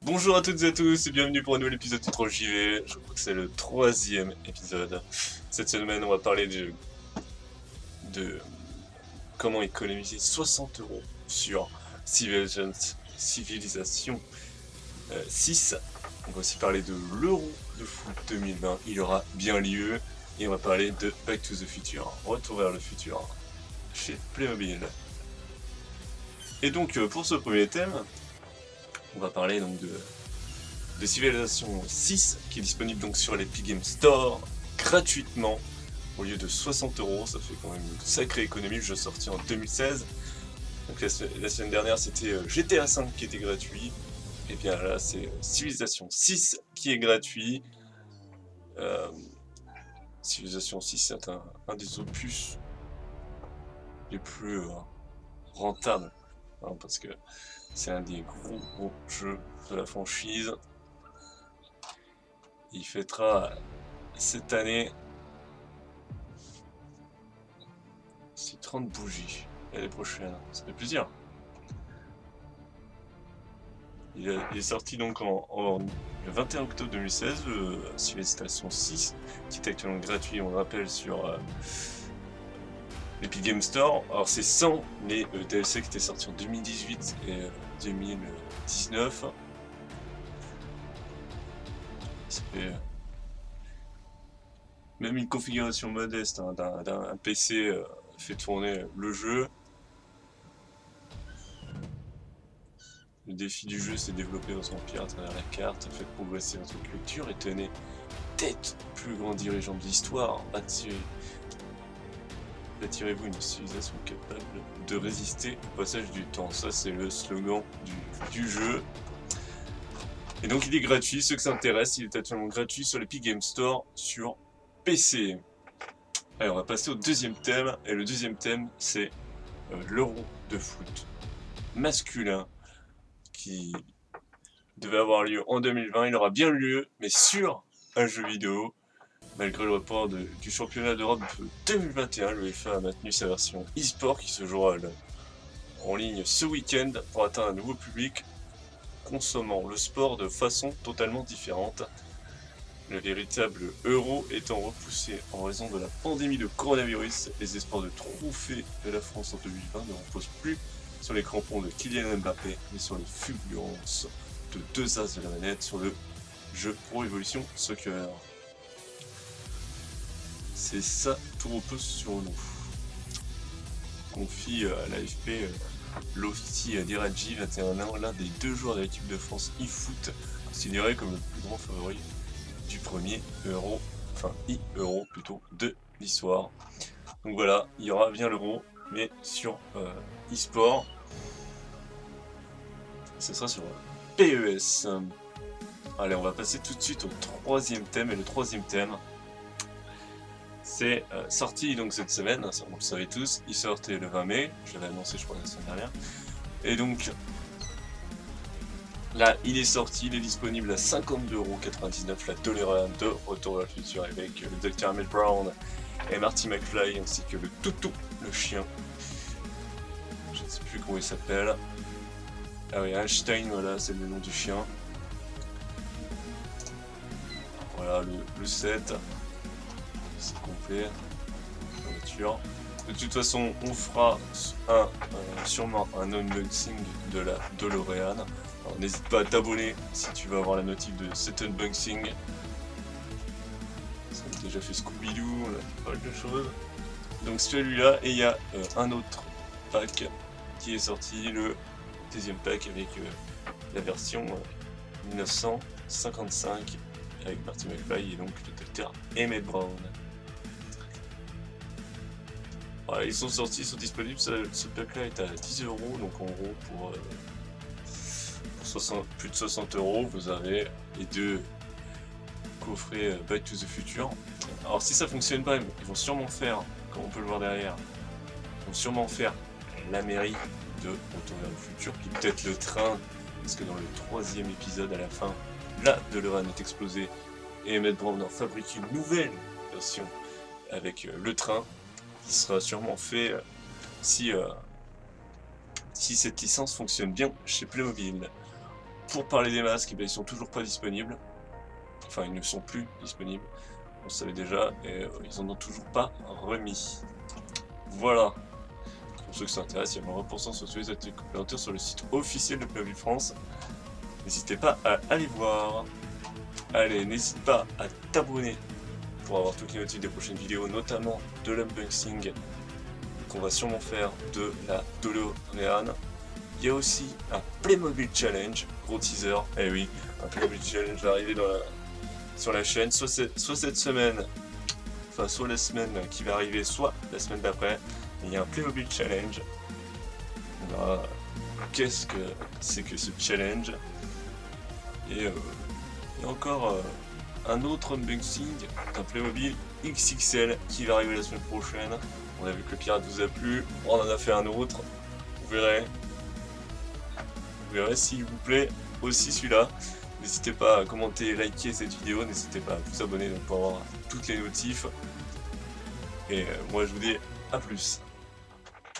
Bonjour à toutes et à tous et bienvenue pour un nouvel épisode de Trop JV. Je crois que c'est le troisième épisode. Cette semaine, on va parler de comment économiser 60 euros sur Civilization 6. On va aussi parler de l'Euro de foot 2020. Il aura bien lieu. Et on va parler de Back to the Future. Retour vers le futur chez Playmobil. Et donc, pour ce premier thème, on va parler donc de Civilization 6 qui est disponible donc sur l'Epic Game Store gratuitement au lieu de 60 euros. Ça fait quand même une sacrée économie. Le jeu sorti en 2016. Donc la semaine dernière c'était GTA 5 qui était gratuit. Et bien là c'est Civilization 6 qui est gratuit. Euh, Civilization 6 c'est un des opus les plus rentables hein, parce que c'est un des gros jeux de la franchise. Il fêtera cette année c'est 30 bougies l'année prochaine, ça fait plaisir. Il est sorti donc le 21 octobre 2016, Civilization 6, qui est actuellement gratuit, on le rappelle, sur l'Epic Game Store. Alors c'est sans les DLC qui étaient sortis en 2018 et 2019. Ça fait même une configuration modeste hein, d'un PC fait tourner le jeu. Le défi du jeu, c'est développer votre empire à travers la carte, faites progresser votre culture et tenez tête plus grand dirigeant de l'histoire. Bâtirez-vous une civilisation capable de résister au passage du temps. Ça, c'est le slogan du jeu. Et donc, il est gratuit. Ceux que ça intéresse, il est actuellement gratuit sur l'Epic Game Store sur PC. Allez, on va passer au deuxième thème. Et le deuxième thème, c'est l'Euro de foot masculin qui devait avoir lieu en 2020. Il aura bien lieu, mais sur un jeu vidéo. Malgré le report du championnat d'Europe 2021, l'UEFA a maintenu sa version e-sport qui se jouera en ligne ce week-end pour atteindre un nouveau public consommant le sport de façon totalement différente. Le véritable euro étant repoussé en raison de la pandémie de coronavirus, les espoirs de trophée de la France en 2020 ne reposent plus sur les crampons de Kylian Mbappé, mais sur les fulgurances de deux as de la manette sur le jeu Pro Evolution Soccer. C'est ça, tout repose sur nous. Confie à l'AFP Lofty Diraji, 21 ans, l'un des deux joueurs de l'équipe de France e-foot, considéré comme le plus grand favori du premier Euro, enfin e-Euro plutôt, de l'histoire. Donc voilà, il y aura bien l'Euro, mais sur e-sport. Ce sera sur PES. Allez, on va passer tout de suite au troisième thème, et le troisième thème, c'est sorti donc cette semaine, vous le savez tous, il sortait le 20 mai, je l'avais annoncé je crois la semaine dernière, et donc là il est sorti, il est disponible à 52,99€ la DeLorean de Retour vers le futur avec le Dr Emmett Brown et Marty McFly ainsi que le Toutou, le chien, je ne sais plus comment il s'appelle, ah oui Einstein, voilà c'est le nom du chien, voilà le set. C'est complet, la voiture. De toute façon, on fera sûrement un unboxing de la DeLorean. N'hésite pas à t'abonner si tu veux avoir la notif de cet unboxing. On a déjà fait Scooby-Doo, on a fait pas mal de choses. Donc celui-là, et il y a un autre pack qui est sorti, le deuxième pack avec la version 1955 avec Marty McFly et donc le docteur Emmett Brown. Voilà, ils sont sortis, ils sont disponibles, ce pack là est à 10€, donc en gros pour plus de 60€, vous avez les deux coffrets Back to the Future. Alors si ça fonctionne pas, ils vont sûrement faire, comme on peut le voir derrière, ils vont sûrement faire la mairie de Retour vers le futur, puis peut-être le train, parce que dans le troisième épisode à la fin, la DeLorean est explosée et Emmett Brown a fabriqué une nouvelle version avec le train, qui sera sûrement fait si cette licence fonctionne bien chez Playmobil. Pour parler des masques, eh bien, ils sont toujours pas disponibles. Enfin, ils ne sont plus disponibles. On le savait déjà, et ils en ont toujours pas remis. Voilà. Pour ceux que ça intéresse, il y a 20% sur tous les complémentaires sur le site officiel de Playmobil France. N'hésitez pas à aller voir. Allez, n'hésite pas à t'abonner pour avoir toutes les notifs des prochaines vidéos, notamment de l'unboxing qu'on va sûrement faire de la DeLorean. Il y a aussi un Playmobil Challenge, gros teaser. Eh oui, un Playmobil Challenge va arriver sur la chaîne, soit cette semaine, enfin soit la semaine qui va arriver, soit la semaine d'après. Il y a un Playmobil Challenge. On verra qu'est-ce que c'est que ce challenge. Et il y a encore un autre unboxing d'un Playmobil XXL qui va arriver la semaine prochaine. On a vu que le pirate vous a plu, on en a fait un autre. Vous verrez s'il vous plaît aussi celui-là. N'hésitez pas à commenter, liker cette vidéo, n'hésitez pas à vous abonner pour avoir toutes les notifs. Et moi je vous dis à plus.